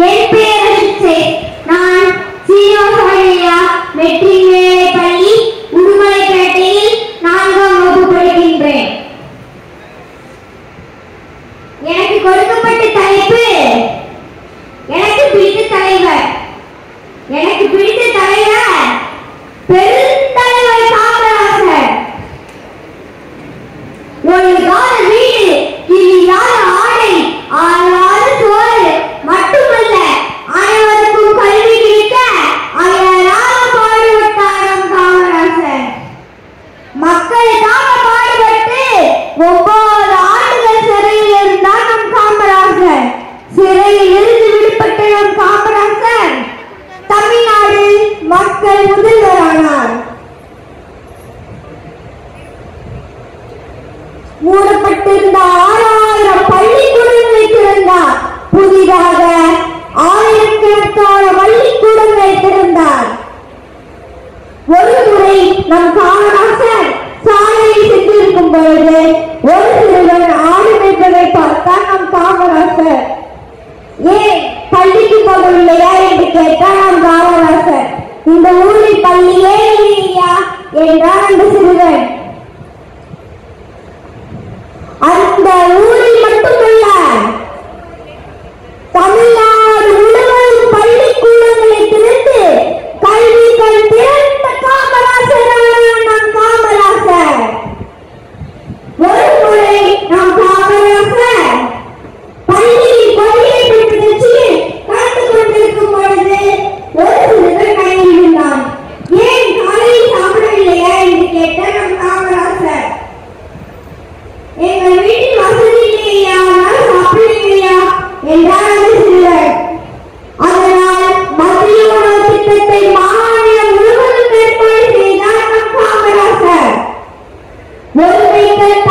என் பெயர் அஜித். நான் சீனிவாசய்யா மெட்ரிக் மேல்நிலைப் பள்ளி உடுமலைப்பேட்டையில் 4ஆம் வகுப்பு படிக்கின்றேன். எனக்கு கொடுக்கப்பட்ட தலைப்பு எனக்கு பிடித்த தலைவர். எனக்கு பிடித்த தலைவர் பெருந்தலைவர் காமராஜர். ஒரு கால வீடு, கிளியாத ஆடை, ஆளாத சோறு மட்டுமல்ல, அனைவருக்கும் கல்வி கிடைக்க அயராக பாடுபட்டார் நம் காமராஜர். மக்களுக்காக பாடுபட்டு 9 ஆண்டுகள் சிறையில் இருந்தார் நம் காமராஜர். சிறையில் இருந்து விடுபட்ட நம் காமராஜர் தமிழ்நாடு மக்கள் முதல்வரானார். மூடப்பட்டிருந்த 6000 பள்ளிக்கூடங்களை திறந்தார். புதிதாக 1000கணக்கான பள்ளிக்கூடங்களை திறந்தார். ஒரு முறை நம் காமராஜர் சாலையில் சென்றிருக்கும் பொழுது ஒரு சிறுவன் ஆடு மேய்ப்பதை பார்த்தார் நம் காமராஜர். ஏன் பள்ளிக்கு போகவில்லையா என்று கேட்டார் நம் காமராஜர். இந்த ஊரில் பள்ளியே இல்லையா என்றார் அந்த சிறுவன். அந்த ஊரில் மட்டுமல்ல, தமிழ்நாடு முழுவதும் பள்ளிக்கூடங்களை திறந்து கல்விகள் திறந்த காமராஜர் நம் காமராஜர். ஒரு முறை நம் காமராஜர் பள்ளியில் கொள்கை நிகழ்ச்சியில் கலந்து கொண்டிருக்கும் பொழுது ஒரு சிறுவன் கையில் இருந்தான். ஏன் காலையில் சாப்பிடவில்லையா என்று கேட்டார் நம் காமராஜர். எங்கள் வீட்டில் வசதி இல்லையா, சாப்பிடவில்லையா என்றார் அந்த சிறுவன். அதனால் மத்திய உணவு திட்டத்தை மாநிலம் முழுவதும் ஏற்பாடு செய்தார் நம் காமராஜர். ஒருமைகள்